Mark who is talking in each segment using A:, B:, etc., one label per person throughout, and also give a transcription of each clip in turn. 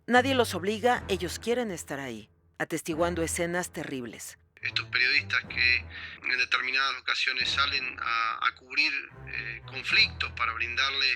A: Nadie los obliga, ellos quieren estar ahí, atestiguando escenas terribles.
B: Estos periodistas que en determinadas ocasiones salen a cubrir conflictos para brindarle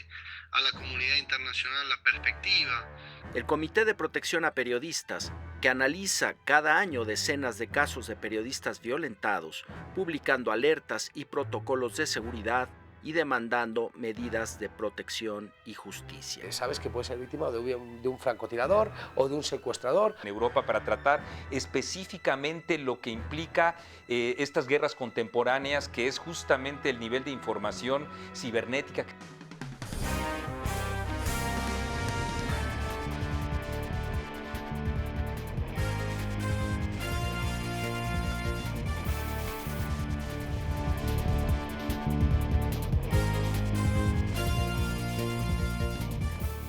B: a la comunidad internacional la perspectiva.
C: El Comité de Protección a Periodistas, que analiza cada año decenas de casos de periodistas violentados, publicando alertas y protocolos de seguridad y demandando medidas de protección y justicia.
D: Sabes que puedes ser víctima de un francotirador o de un secuestrador.
E: En Europa, para tratar específicamente lo que implica estas guerras contemporáneas, que es justamente el nivel de información cibernética.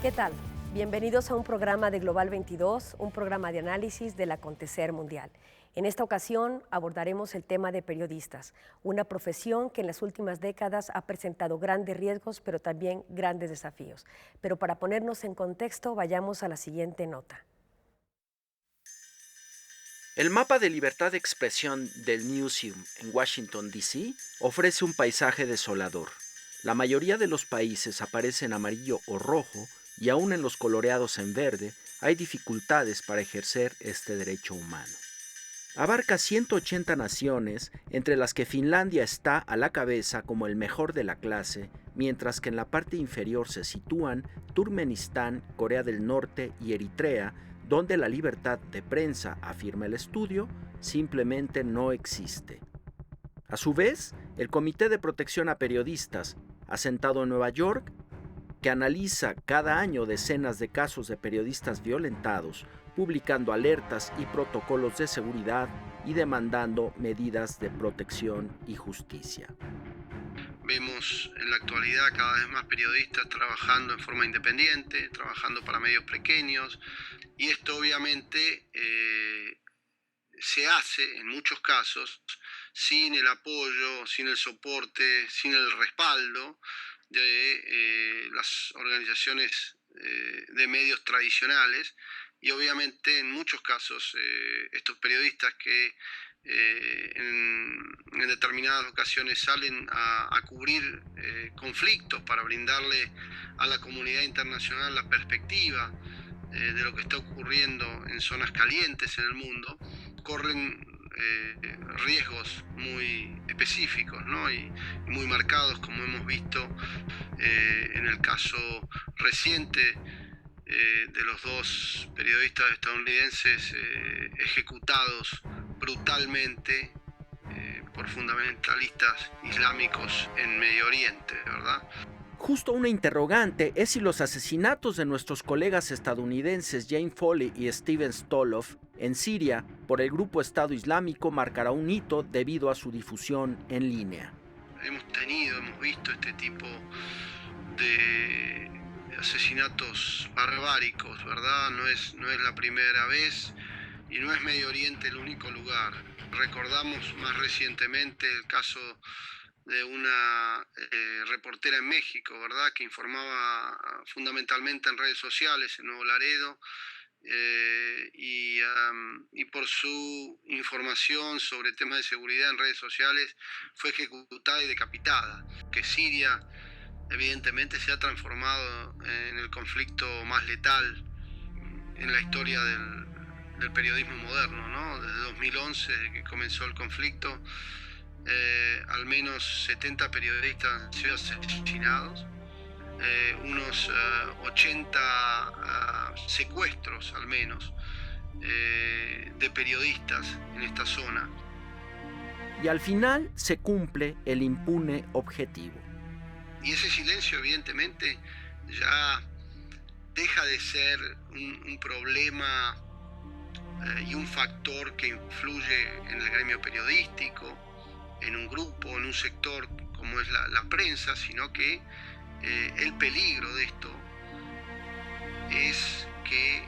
F: ¿Qué tal? Bienvenidos a un programa de Global 22, un programa de análisis del acontecer mundial. En esta ocasión abordaremos el tema de periodistas, una profesión que en las últimas décadas ha presentado grandes riesgos, pero también grandes desafíos. Pero para ponernos en contexto, vayamos a la siguiente nota.
C: El mapa de libertad de expresión del Newseum en Washington, D.C. ofrece un paisaje desolador. La mayoría de los países aparece en amarillo o rojo, y aún en los coloreados en verde hay dificultades para ejercer este derecho humano. Abarca 180 naciones, entre las que Finlandia está a la cabeza como el mejor de la clase, mientras que en la parte inferior se sitúan Turkmenistán, Corea del Norte y Eritrea, donde la libertad de prensa, afirma el estudio, simplemente no existe. A su vez, el Comité de Protección a Periodistas, asentado en Nueva York, que analiza cada año decenas de casos de periodistas violentados, publicando alertas y protocolos de seguridad y demandando medidas de protección y justicia.
B: Vemos en la actualidad cada vez más periodistas trabajando en forma independiente, trabajando para medios pequeños, y esto obviamente se hace en muchos casos sin el apoyo, sin el soporte, sin el respaldo de las organizaciones de medios tradicionales, y obviamente en muchos casos estos periodistas que en determinadas ocasiones salen a cubrir conflictos para brindarle a la comunidad internacional la perspectiva de lo que está ocurriendo en zonas calientes en el mundo, corren riesgos muy específicos, ¿no? y muy marcados, como hemos visto en el caso reciente de los dos periodistas estadounidenses ejecutados brutalmente por fundamentalistas islámicos en Medio Oriente, ¿verdad?
C: Justo una interrogante es si los asesinatos de nuestros colegas estadounidenses Jane Foley y Steven Stoloff en Siria por el grupo Estado Islámico marcará un hito debido a su difusión en línea.
B: Hemos visto este tipo de asesinatos barbáricos, ¿verdad? No es la primera vez y no es Medio Oriente el único lugar. Recordamos más recientemente el caso de una reportera en México, ¿verdad?, que informaba fundamentalmente en redes sociales en Nuevo Laredo, y por su información sobre temas de seguridad en redes sociales fue ejecutada y decapitada. Que Siria evidentemente se ha transformado en el conflicto más letal en la historia del periodismo moderno, ¿no? Desde 2011, desde que comenzó el conflicto, al menos 70 periodistas han sido asesinados, unos 80 secuestros al menos de periodistas en esta zona.
C: Y al final se cumple el impune objetivo.
B: Y ese silencio evidentemente ya deja de ser un problema y un factor que influye en el gremio periodístico, en un grupo, en un sector como es la prensa, sino que el peligro de esto es que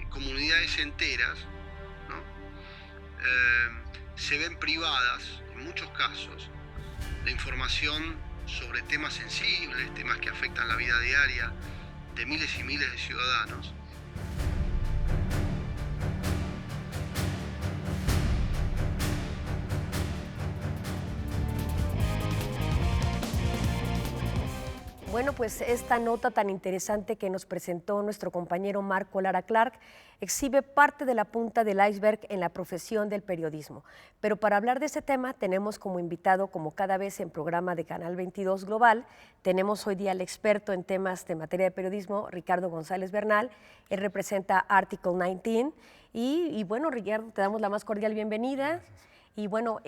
B: comunidades enteras, ¿no?, se ven privadas, en muchos casos, de información sobre temas sensibles, temas que afectan la vida diaria de miles y miles de ciudadanos,
F: Bueno, pues esta nota tan interesante que nos presentó nuestro compañero Marco Lara Clark exhibe parte de la punta del iceberg en la profesión del periodismo. Pero para hablar de ese tema tenemos como invitado, como cada vez en programa de Canal 22 Global, tenemos hoy día al experto en temas de materia de periodismo, Ricardo González Bernal. Él representa Article 19 y bueno, Ricardo, te damos la más cordial bienvenida.
G: Gracias.
F: Y bueno,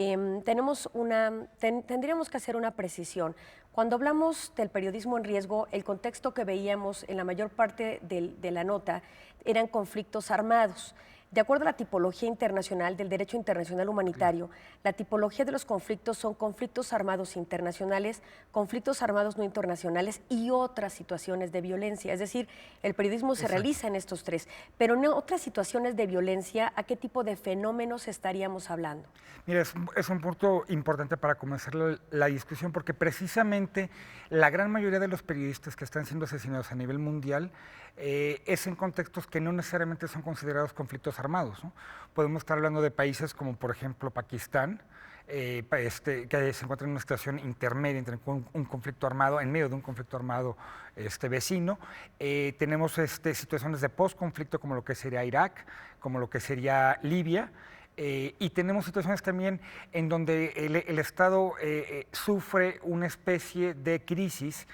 F: tendríamos que hacer una precisión. Cuando hablamos del periodismo en riesgo, el contexto que veíamos en la mayor parte de la nota eran conflictos armados. De acuerdo a la tipología internacional del derecho internacional humanitario, la tipología de los conflictos son conflictos armados internacionales, conflictos armados no internacionales y otras situaciones de violencia. Es decir, el periodismo se realiza en estos tres, pero en otras situaciones de violencia, ¿a qué tipo de fenómenos estaríamos hablando?
G: Mira, es un punto importante para comenzar la discusión, porque precisamente la gran mayoría de los periodistas que están siendo asesinados a nivel mundial es en contextos que no necesariamente son considerados conflictos armados, ¿no? Podemos estar hablando de países como, por ejemplo, Pakistán, que se encuentra en una situación intermedia entre un conflicto armado, en medio de un conflicto armado vecino. Tenemos situaciones de post-conflicto como lo que sería Irak, como lo que sería Libia. Y tenemos situaciones también en donde el Estado sufre una especie de crisis,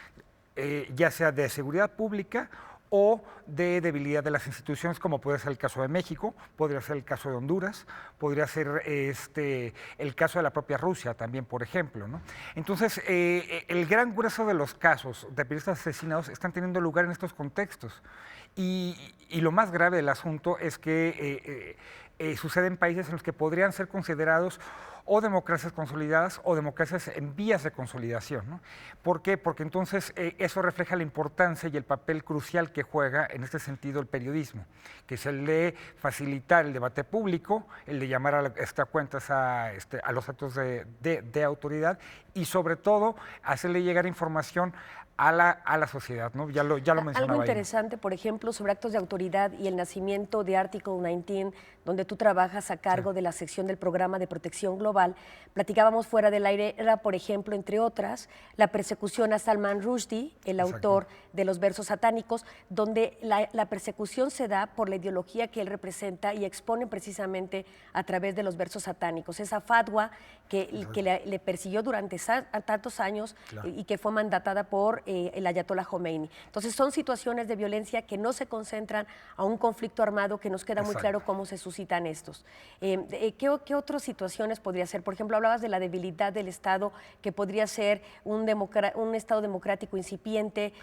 G: ya sea de seguridad pública o de debilidad de las instituciones, como puede ser el caso de México, podría ser el caso de Honduras, podría ser el caso de la propia Rusia también, por ejemplo, ¿no? Entonces, el gran grueso de los casos de periodistas asesinados están teniendo lugar en estos contextos. Y lo más grave del asunto es que sucede en países en los que podrían ser considerados o democracias consolidadas o democracias en vías de consolidación, ¿no? ¿Por qué? Porque entonces eso refleja la importancia y el papel crucial que juega en este sentido el periodismo, que es el de facilitar el debate público, el de llamar a cuentas a los actos de autoridad y sobre todo hacerle llegar información a la sociedad, ¿no? Ya lo mencionaba.
F: Algo interesante, por ejemplo, sobre actos de autoridad y el nacimiento de Article 19, donde tú trabajas a cargo de la sección del Programa de Protección Global, platicábamos fuera del aire, era, por ejemplo, entre otras, la persecución a Salman Rushdie, el autor de los versos satánicos, donde la persecución se da por la ideología que él representa y expone precisamente a través de los versos satánicos. Esa fatwa que le persiguió durante tantos años y que fue mandatada por el Ayatollah Khomeini. Entonces son situaciones de violencia que no se concentran a un conflicto armado, que nos queda muy claro cómo se suscitan estos. ¿Qué otras situaciones podría ser? Por ejemplo, hablabas de la debilidad del Estado, que podría ser un Estado democrático incipiente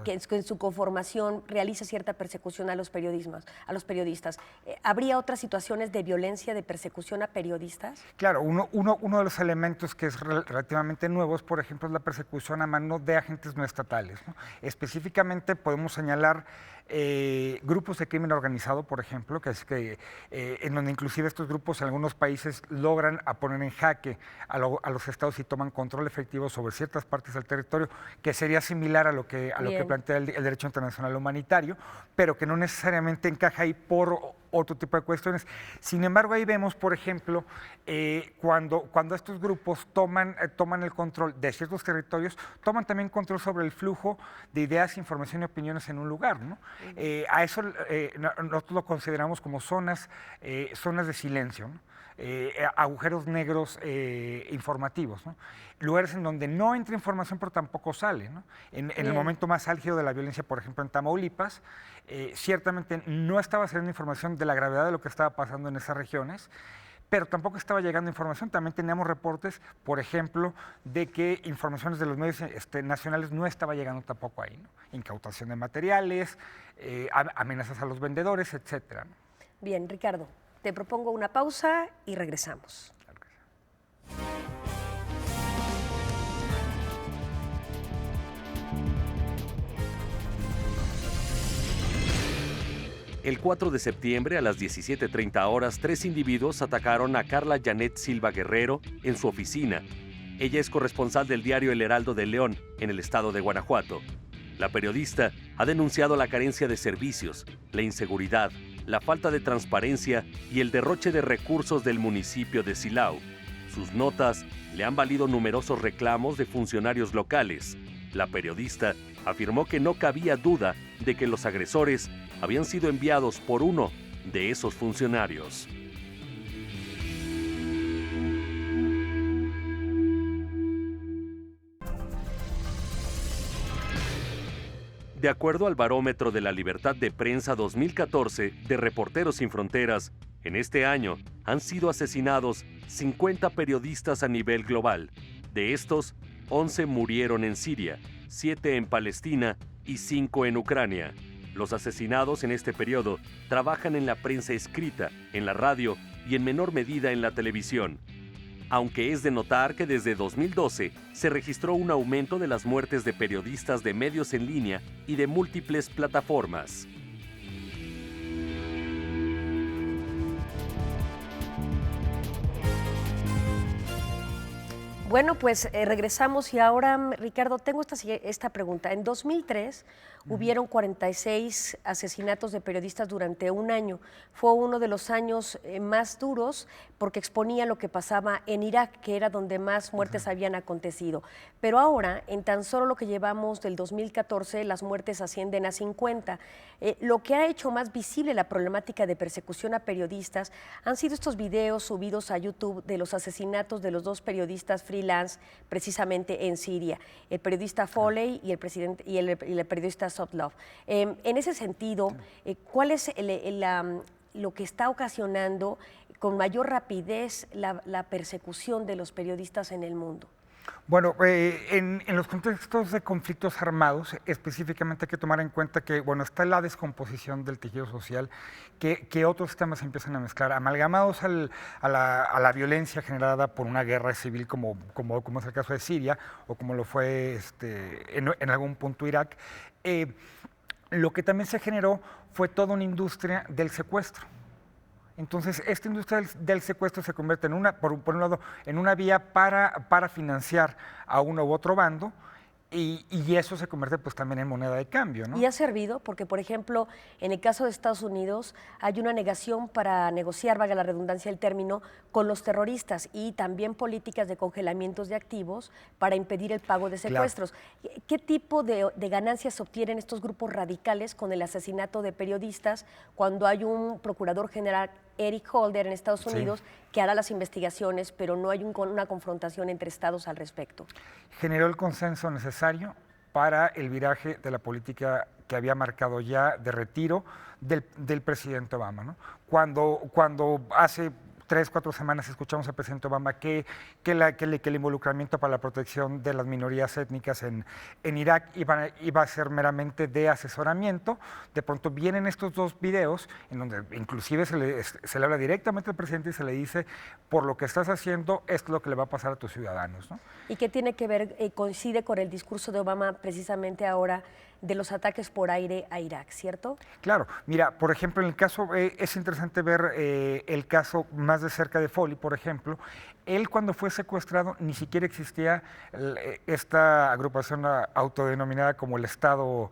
F: que en su conformación realiza cierta persecución a los periodistas. ¿Habría otras situaciones de violencia, de persecución a periodistas?
G: Claro, uno de los elementos que es relativamente nuevo es, por ejemplo, la persecución a mano de agentes no estatales, ¿no? Específicamente podemos señalar grupos de crimen organizado, por ejemplo, en donde inclusive estos grupos en algunos países logran poner en jaque a los estados y toman control efectivo sobre ciertas partes del territorio, que sería similar a lo que plantea el derecho internacional humanitario, pero que no necesariamente encaja ahí por otro tipo de cuestiones. Sin embargo, ahí vemos, por ejemplo, cuando estos grupos toman el control de ciertos territorios, toman también control sobre el flujo de ideas, información y opiniones en un lugar, ¿no? A eso nosotros lo consideramos como zonas de silencio, ¿no? Agujeros negros informativos, ¿no? Lugares en donde no entra información pero tampoco sale, ¿no? En el momento más álgido de la violencia, por ejemplo en Tamaulipas, ciertamente no estaba saliendo información de la gravedad de lo que estaba pasando en esas regiones, pero tampoco estaba llegando información. También teníamos reportes, por ejemplo, de que informaciones de los medios nacionales no estaba llegando tampoco ahí, ¿no? Incautación de materiales, amenazas a los vendedores, etcétera, ¿no?
F: Bien, Ricardo, te propongo una pausa y regresamos.
H: El 4 de septiembre a las 17:30 horas, 3 individuos atacaron a Carla Janet Silva Guerrero en su oficina. Ella es corresponsal del diario El Heraldo de León, en el estado de Guanajuato. La periodista ha denunciado la carencia de servicios, la inseguridad, la falta de transparencia y el derroche de recursos del municipio de Silao. Sus notas le han valido numerosos reclamos de funcionarios locales. La periodista afirmó que no cabía duda de que los agresores habían sido enviados por uno de esos funcionarios. De acuerdo al Barómetro de la Libertad de Prensa 2014 de Reporteros Sin Fronteras, en este año han sido asesinados 50 periodistas a nivel global. De estos, 11 murieron en Siria, 7 en Palestina y 5 en Ucrania. Los asesinados en este periodo trabajan en la prensa escrita, en la radio y en menor medida en la televisión. Aunque es de notar que desde 2012 se registró un aumento de las muertes de periodistas de medios en línea y de múltiples plataformas.
F: Bueno, pues regresamos y ahora, Ricardo, tengo esta pregunta. En 2003 hubieron 46 asesinatos de periodistas durante un año. Fue uno de los años más duros porque exponía lo que pasaba en Irak, que era donde más muertes habían acontecido. Pero ahora, en tan solo lo que llevamos del 2014, las muertes ascienden a 50. Lo que ha hecho más visible la problemática de persecución a periodistas han sido estos videos subidos a YouTube de los asesinatos de los dos periodistas freelance precisamente en Siria, el periodista Foley y el periodista Sotlov. En ese sentido, ¿cuál es lo que está ocasionando con mayor rapidez la persecución de los periodistas en el mundo?
G: Bueno, en los contextos de conflictos armados, específicamente hay que tomar en cuenta que, bueno, está la descomposición del tejido social, que otros temas se empiezan a mezclar, amalgamados a la violencia generada por una guerra civil como es el caso de Siria, o como lo fue en algún punto Irak. Lo que también se generó fue toda una industria del secuestro. Entonces, esta industria del secuestro se convierte por un lado, en una vía para financiar a uno u otro bando, y eso se convierte pues también en moneda de cambio, ¿no?
F: Y ha servido porque, por ejemplo, en el caso de Estados Unidos hay una negación para negociar, valga la redundancia del término, con los terroristas, y también políticas de congelamientos de activos para impedir el pago de secuestros. Claro. ¿Qué tipo de ganancias obtienen estos grupos radicales con el asesinato de periodistas cuando hay un procurador general, Eric Holder, en Estados Unidos, que hará las investigaciones, pero no hay una confrontación entre estados al respecto?
G: Generó el consenso necesario para el viraje de la política que había marcado ya de retiro del presidente Obama, ¿no? Cuando hace 3, 4 semanas escuchamos al presidente Obama que el involucramiento para la protección de las minorías étnicas en Irak iba a ser meramente de asesoramiento. De pronto vienen estos dos videos en donde inclusive se le habla directamente al presidente y se le dice: por lo que estás haciendo, esto es lo que le va a pasar a tus ciudadanos, ¿no?
F: ¿Y qué tiene que ver, coincide con el discurso de Obama precisamente ahora de los ataques por aire a Irak, ¿cierto?
G: Claro, mira, por ejemplo, en el caso, es interesante ver el caso más de cerca de Foley, por ejemplo. Él, cuando fue secuestrado, ni siquiera existía esta agrupación autodenominada como el Estado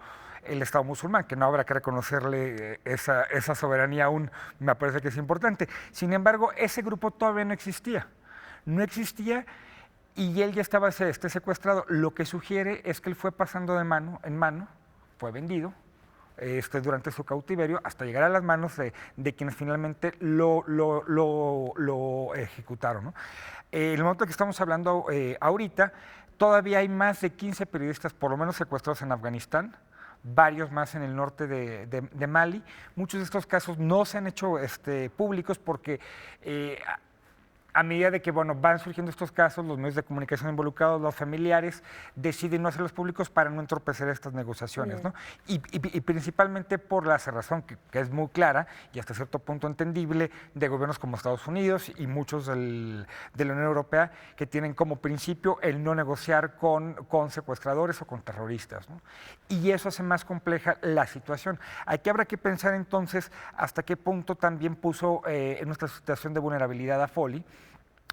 G: musulmán, que no habrá que reconocerle esa soberanía aún, me parece que es importante. Sin embargo, ese grupo todavía no existía. Y él ya estaba secuestrado. Lo que sugiere es que él fue pasando de mano en mano, fue vendido durante su cautiverio hasta llegar a las manos de quienes finalmente lo ejecutaron, ¿no? En el momento que estamos hablando ahorita, todavía hay más de 15 periodistas por lo menos secuestrados en Afganistán, varios más en el norte de Mali. Muchos de estos casos no se han hecho públicos porque a medida de que van surgiendo estos casos, los medios de comunicación involucrados, los familiares, deciden no hacerlos públicos para no entorpecer estas negociaciones, ¿no? Y principalmente por la cerrazón, que es muy clara y hasta cierto punto entendible, de gobiernos como Estados Unidos y muchos de la Unión Europea, que tienen como principio el no negociar con secuestradores o con terroristas, ¿no? Y eso hace más compleja la situación. Aquí habrá que pensar entonces hasta qué punto también puso en nuestra situación de vulnerabilidad a Foley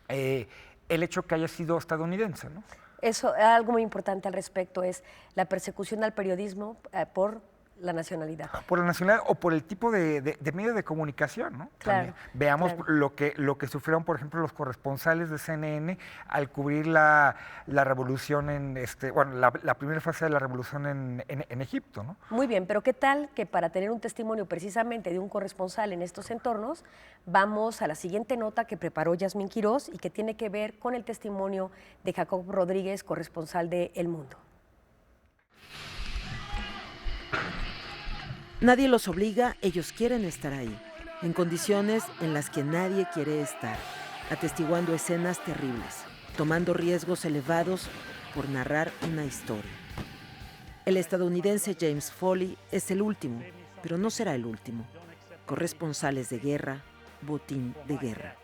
G: el hecho que haya sido estadounidense, ¿no?
F: Eso, algo muy importante al respecto es la persecución al periodismo por la nacionalidad.
G: Por la nacionalidad o por el tipo de medio de comunicación, ¿no?
F: Claro,
G: También. Veamos
F: claro.
G: lo que sufrieron, por ejemplo, los corresponsales de CNN al cubrir la revolución la primera fase de la revolución en Egipto, ¿no?
F: Muy bien, pero ¿qué tal que para tener un testimonio precisamente de un corresponsal en estos entornos, vamos a la siguiente nota que preparó Yasmín Quirós y que tiene que ver con el testimonio de Jacobo Rodríguez, corresponsal de El Mundo?
A: Nadie los obliga, ellos quieren estar ahí, en condiciones en las que nadie quiere estar, atestiguando escenas terribles, tomando riesgos elevados por narrar una historia. El estadounidense James Foley es el último, pero no será el último. Corresponsales de guerra, botín de guerra.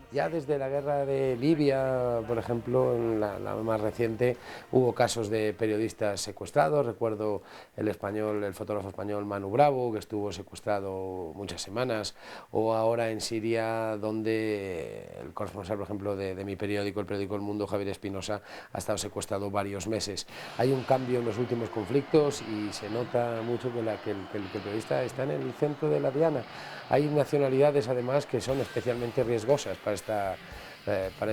D: Ya desde la guerra de Libia, por ejemplo, en la más reciente, hubo casos de periodistas secuestrados. Recuerdo el fotógrafo español Manu Bravo, que estuvo secuestrado muchas semanas, o ahora en Siria, donde el corresponsal, por ejemplo, de mi periódico, el periódico El Mundo, Javier Espinosa, ha estado secuestrado varios meses. Hay un cambio en los últimos conflictos y se nota mucho que el periodista está en el centro de la diana. Hay nacionalidades, además, que son especialmente riesgosas para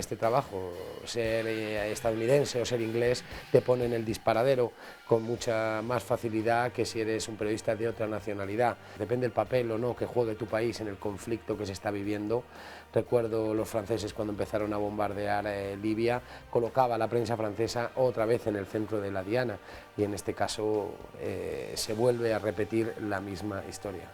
D: este trabajo. Ser estadounidense o ser inglés te pone en el disparadero con mucha más facilidad que si eres un periodista de otra nacionalidad. Depende del papel o no que juegue tu país en el conflicto que se está viviendo. Recuerdo los franceses cuando empezaron a bombardear Libia, colocaba a la prensa francesa otra vez en el centro de la diana y en este caso se vuelve a repetir la misma historia.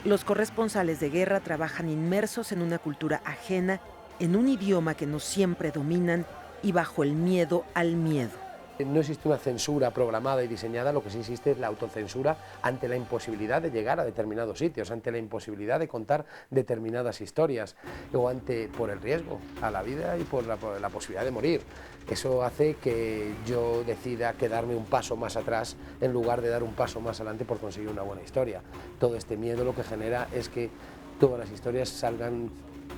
A: Los corresponsales de guerra trabajan inmersos en una cultura ajena, en un idioma que no siempre dominan y bajo el miedo al miedo.
D: No existe una censura programada y diseñada, lo que sí existe es la autocensura ante la imposibilidad de llegar a determinados sitios, ante la imposibilidad de contar determinadas historias o por el riesgo a la vida y por la posibilidad de morir. Eso hace que yo decida quedarme un paso más atrás en lugar de dar un paso más adelante por conseguir una buena historia. Todo este miedo lo que genera es que todas las historias salgan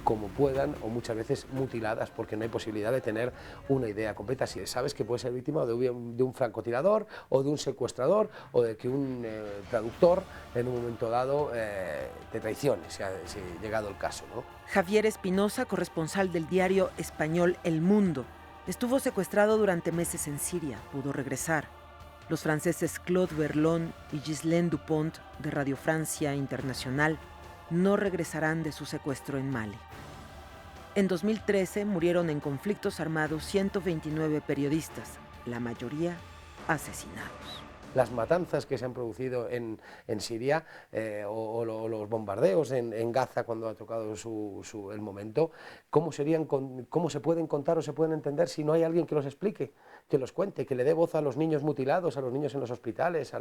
D: como puedan o muchas veces mutiladas porque no hay posibilidad de tener una idea completa. Si sabes que puedes ser víctima de un francotirador o de un secuestrador o de que un traductor en un momento dado te traicione, si ha llegado el caso, ¿no?
A: Javier Espinosa, corresponsal del diario español El Mundo, estuvo secuestrado durante meses en Siria, pudo regresar. Los franceses Claude Verlon y Ghislaine Dupont, de Radio Francia Internacional, no regresarán de su secuestro en Mali. En 2013 murieron en conflictos armados 129 periodistas, la mayoría asesinados.
D: Las matanzas que se han producido en Siria o los bombardeos en Gaza cuando ha tocado el momento, ¿cómo se pueden contar o se pueden entender si no hay alguien que los explique, que los cuente, que le dé voz a los niños mutilados, a los niños en los hospitales, a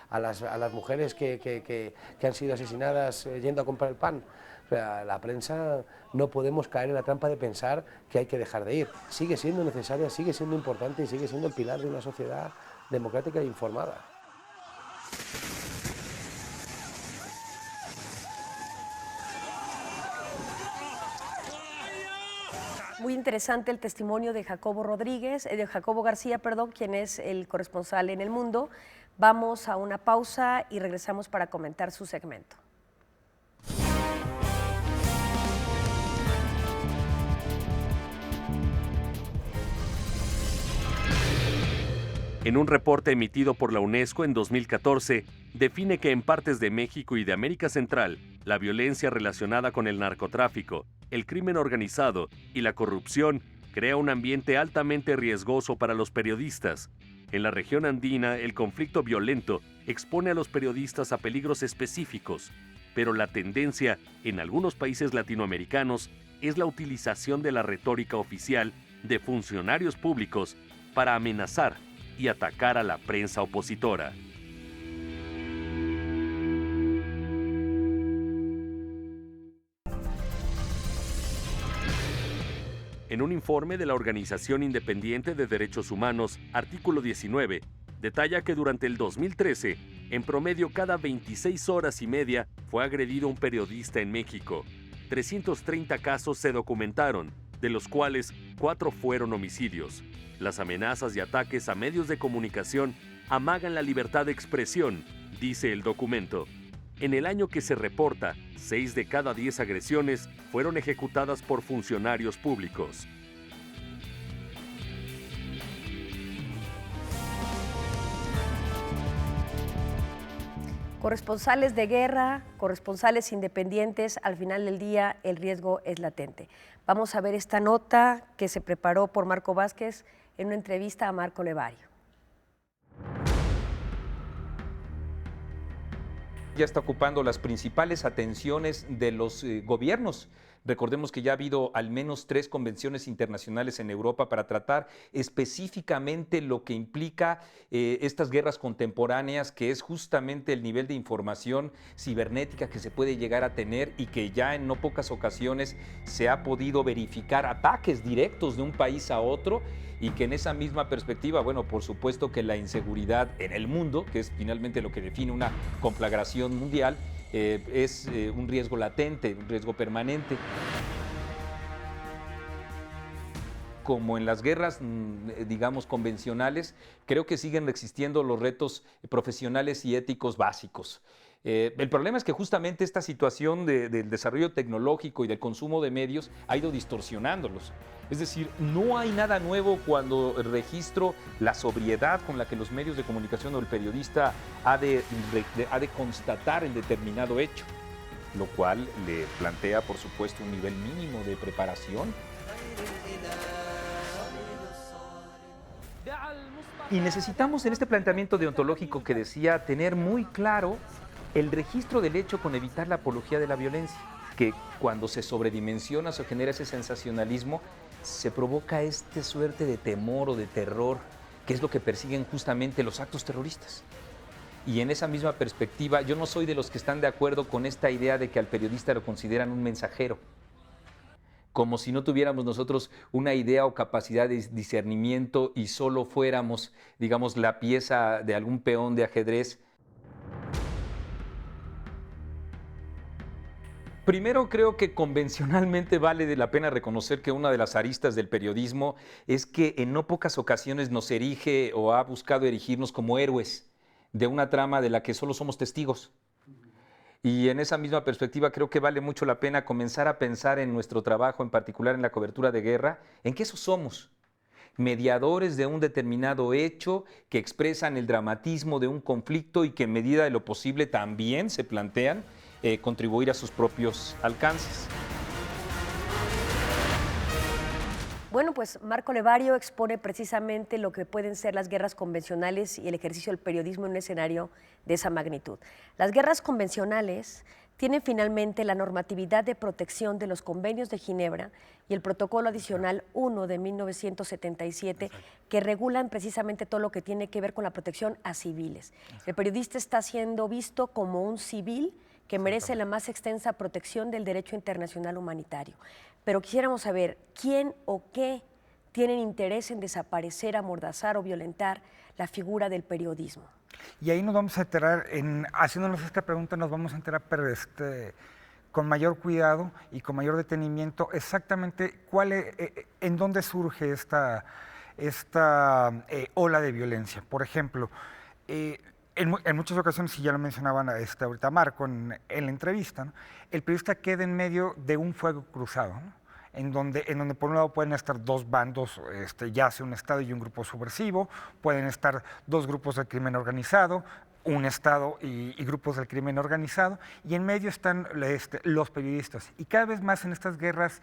D: las mujeres que han sido asesinadas yendo a comprar el pan? O sea, la prensa no podemos caer en la trampa de pensar que hay que dejar de ir. Sigue siendo necesaria, sigue siendo importante y sigue siendo el pilar de una sociedad democrática e informada.
F: Muy interesante el testimonio de Jacobo García, quien es el corresponsal en El Mundo. Vamos a una pausa y regresamos para comentar su segmento.
H: En un reporte emitido por la UNESCO en 2014, define que en partes de México y de América Central, la violencia relacionada con el narcotráfico, el crimen organizado y la corrupción crea un ambiente altamente riesgoso para los periodistas. En la región andina, el conflicto violento expone a los periodistas a peligros específicos, pero la tendencia en algunos países latinoamericanos es la utilización de la retórica oficial de funcionarios públicos para amenazar y atacar a la prensa opositora. En un informe de la Organización Independiente de Derechos Humanos, artículo 19, detalla que durante el 2013, en promedio cada 26 horas y media fue agredido un periodista en México. 330 casos se documentaron, de los cuales 4 fueron homicidios. Las amenazas y ataques a medios de comunicación amagan la libertad de expresión, Dice el documento, en el año que se reporta, 6 de cada 10 agresiones fueron ejecutadas por funcionarios públicos.
F: Corresponsales de guerra, corresponsales independientes, al final del día el riesgo es latente. Vamos a ver esta nota que se preparó por Marco Vázquez en una entrevista a Marco Levario.
E: Ya está ocupando las principales atenciones de los gobiernos. Recordemos que ya ha habido al menos 3 convenciones internacionales en Europa para tratar específicamente lo que implica estas guerras contemporáneas, que es justamente el nivel de información cibernética que se puede llegar a tener y que ya en no pocas ocasiones se ha podido verificar ataques directos de un país a otro, y que en esa misma perspectiva, bueno, por supuesto que la inseguridad en el mundo, que es finalmente lo que define una conflagración mundial, es un riesgo latente, un riesgo permanente. Como en las guerras, digamos, convencionales, creo que siguen existiendo los retos profesionales y éticos básicos. El problema es que justamente esta situación del desarrollo tecnológico y del consumo de medios ha ido distorsionándolos. Es decir, no hay nada nuevo cuando registro la sobriedad con la que los medios de comunicación o el periodista ha de constatar el determinado hecho, lo cual le plantea, por supuesto, un nivel mínimo de preparación. Y necesitamos en este planteamiento deontológico que decía tener muy claro el registro del hecho con evitar la apología de la violencia, que cuando se sobredimensiona, se genera ese sensacionalismo, se provoca esta suerte de temor o de terror, que es lo que persiguen justamente los actos terroristas. Y en esa misma perspectiva, yo no soy de los que están de acuerdo con esta idea de que al periodista lo consideran un mensajero, como si no tuviéramos nosotros una idea o capacidad de discernimiento y solo fuéramos, digamos, la pieza de algún peón de ajedrez. Primero, creo que convencionalmente vale la pena reconocer que una de las aristas del periodismo es que en no pocas ocasiones nos erige o ha buscado erigirnos como héroes de una trama de la que solo somos testigos. Y en esa misma perspectiva creo que vale mucho la pena comenzar a pensar en nuestro trabajo, en particular en la cobertura de guerra, en que eso somos. Mediadores de un determinado hecho que expresan el dramatismo de un conflicto y que en medida de lo posible también se plantean contribuir a sus propios alcances.
F: Bueno, pues Marco Levario expone precisamente lo que pueden ser las guerras convencionales y el ejercicio del periodismo en un escenario de esa magnitud. Las guerras convencionales tienen finalmente la normatividad de protección de los convenios de Ginebra y el protocolo adicional 1 de 1977, que regulan precisamente todo lo que tiene que ver con la protección a civiles. El periodista está siendo visto como un civil que merece la más extensa protección del derecho internacional humanitario. Pero quisiéramos saber quién o qué tienen interés en desaparecer, amordazar o violentar la figura del periodismo.
G: Y ahí nos vamos a enterar, haciéndonos esta pregunta nos vamos a enterar, pero con mayor cuidado y con mayor detenimiento, exactamente en dónde surge esta ola de violencia. Por ejemplo, en muchas ocasiones, y ya lo mencionaban ahorita Marco en la entrevista, ¿no? El periodista queda en medio de un fuego cruzado, ¿no? en donde por un lado pueden estar 2 bandos, ya sea un Estado y un grupo subversivo, pueden estar 2 grupos del crimen organizado, un Estado y grupos del crimen organizado, y en medio están los periodistas. Y cada vez más en estas guerras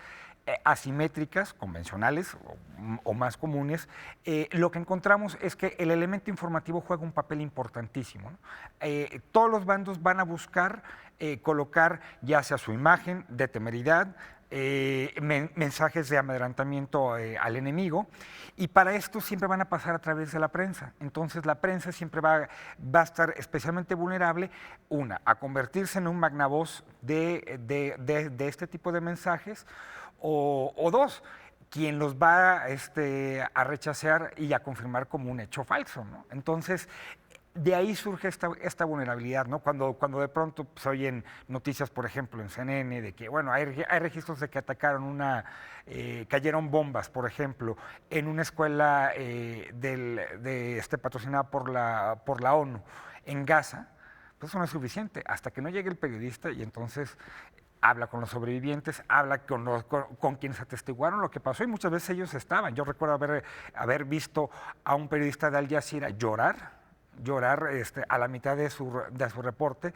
G: asimétricas, convencionales o más comunes, lo que encontramos es que el elemento informativo juega un papel importantísimo, ¿no? Todos los bandos van a buscar colocar ya sea su imagen de temeridad, mensajes de amedrentamiento al enemigo, y para esto siempre van a pasar a través de la prensa. Entonces la prensa siempre va a estar especialmente vulnerable, a convertirse en un magnavoz de este tipo de mensajes, o 2, quien los va a rechazar y a confirmar como un hecho falso, ¿no? Entonces, de ahí surge esta vulnerabilidad, ¿no? Cuando de pronto se oyen noticias, por ejemplo, en CNN, de que, bueno, hay registros de que atacaron cayeron bombas, por ejemplo, en una escuela patrocinada por la ONU en Gaza. Pues eso no es suficiente, hasta que no llegue el periodista y entonces habla con los sobrevivientes, habla con quienes atestiguaron lo que pasó y muchas veces ellos estaban. Yo recuerdo haber visto a un periodista de Al Jazeera llorar a la mitad de su reporte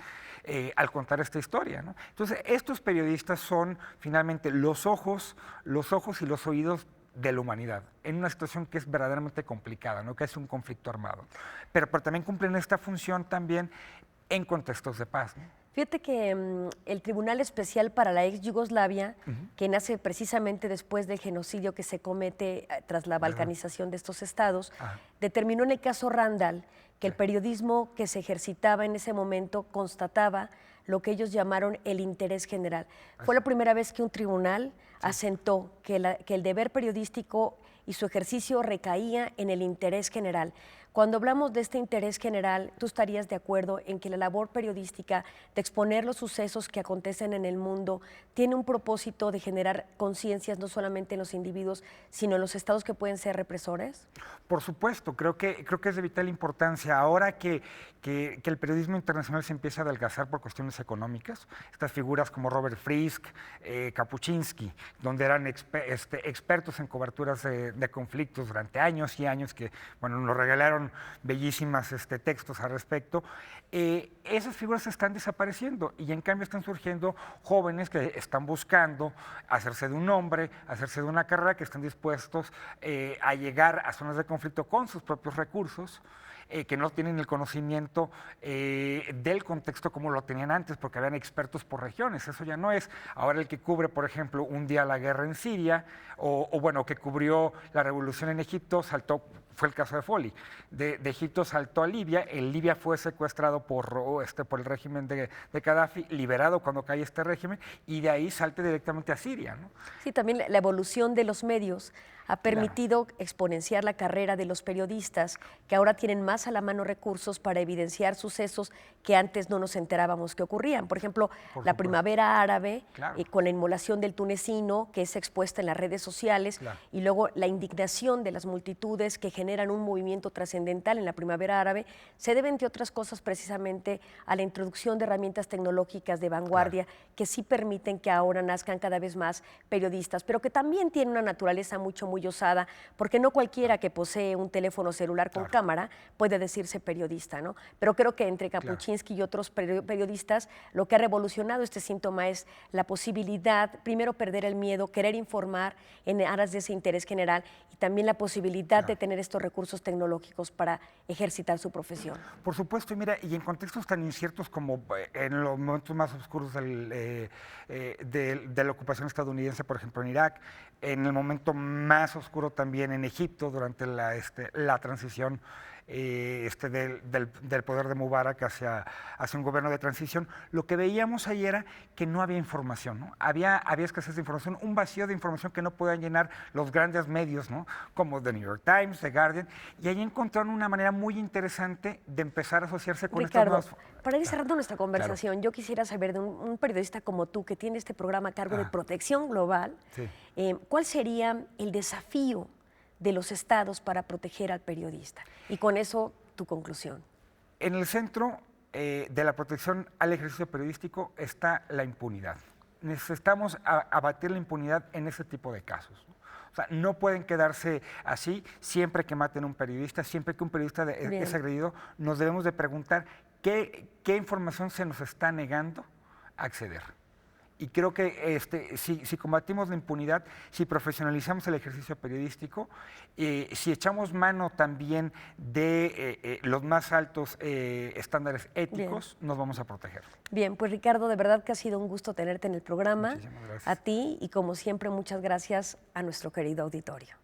G: al contar esta historia, ¿no? Entonces, estos periodistas son finalmente los ojos y los oídos de la humanidad, en una situación que es verdaderamente complicada, ¿no? Que es un conflicto armado. Pero también cumplen esta función también en contextos de paz, ¿no?
F: Fíjate que el Tribunal Especial para la ex Yugoslavia, que nace precisamente después del genocidio que se comete tras la balcanización de estos estados, determinó en el caso Randall que el periodismo que se ejercitaba en ese momento constataba lo que ellos llamaron el interés general. Fue la primera vez que un tribunal asentó que el deber periodístico y su ejercicio recaía en el interés general. Cuando hablamos de este interés general, ¿tú estarías de acuerdo en que la labor periodística de exponer los sucesos que acontecen en el mundo tiene un propósito de generar conciencias no solamente en los individuos, sino en los estados que pueden ser represores?
G: Por supuesto, creo que es de vital importancia. Ahora que el periodismo internacional se empieza a adelgazar por cuestiones económicas, estas figuras como Robert Frisk, Kapuczynski, donde eran expertos en coberturas de conflictos durante años y años, que bueno, nos regalaron bellísimas textos al respecto, esas figuras están desapareciendo y en cambio están surgiendo jóvenes que están buscando hacerse de un nombre, hacerse de una carrera, que están dispuestos a llegar a zonas de conflicto con sus propios recursos, que no tienen el conocimiento del contexto como lo tenían antes, porque habían expertos por regiones. Eso ya no es. Ahora el que cubre, por ejemplo, un día la guerra en Siria, o bueno, que cubrió la revolución en Egipto, fue el caso de Foley. De Egipto saltó a Libia, en Libia fue secuestrado por el régimen de Gaddafi, liberado cuando cae este régimen, y de ahí salta directamente a Siria, ¿no?
F: Sí, también la evolución de los medios ha permitido exponenciar la carrera de los periodistas, que ahora tienen más a la mano recursos para evidenciar sucesos que antes no nos enterábamos que ocurrían. Por ejemplo, la primavera árabe, con la inmolación del tunecino, que es expuesta en las redes sociales, y luego la indignación de las multitudes que generan un movimiento trascendental en la primavera árabe, se debe, entre otras cosas, precisamente a la introducción de herramientas tecnológicas de vanguardia que sí permiten que ahora nazcan cada vez más periodistas, pero que también tienen una naturaleza muy osada, porque no cualquiera que posee un teléfono celular con cámara puede decirse periodista, ¿no? Pero creo que entre Kapuczynski y otros periodistas, lo que ha revolucionado este síntoma es la posibilidad, primero, perder el miedo, querer informar en aras de ese interés general, y también la posibilidad de tener estos recursos tecnológicos para ejercitar su profesión.
G: Por supuesto, y mira, y en contextos tan inciertos como en los momentos más oscuros de la ocupación estadounidense, por ejemplo en Irak, en el momento más oscuro también en Egipto durante la transición del poder de Mubarak hacia un gobierno de transición, lo que veíamos ahí era que no había información, ¿no? Había escasez de información, un vacío de información que no podían llenar los grandes medios, ¿no? Como The New York Times, The Guardian, y ahí encontraron una manera muy interesante de empezar a asociarse con
F: Ricardo,
G: estas nuevas...
F: para ir cerrando nuestra conversación, yo quisiera saber de un periodista como tú, que tiene este programa a cargo de protección global, ¿cuál sería el desafío de los estados para proteger al periodista? Y con eso, tu conclusión.
G: En el centro de la protección al ejercicio periodístico está la impunidad. Necesitamos abatir la impunidad en ese tipo de casos, ¿no? O sea, no pueden quedarse así. Siempre que maten a un periodista, siempre que un periodista es agredido, nos debemos de preguntar qué información se nos está negando a acceder. Y creo que si combatimos la impunidad, si profesionalizamos el ejercicio periodístico, si echamos mano también de los más altos estándares éticos, nos vamos a proteger.
F: Bien, pues Ricardo, de verdad que ha sido un gusto tenerte en el programa.
G: Muchísimas gracias.
F: A ti, y como siempre, muchas gracias a nuestro querido auditorio.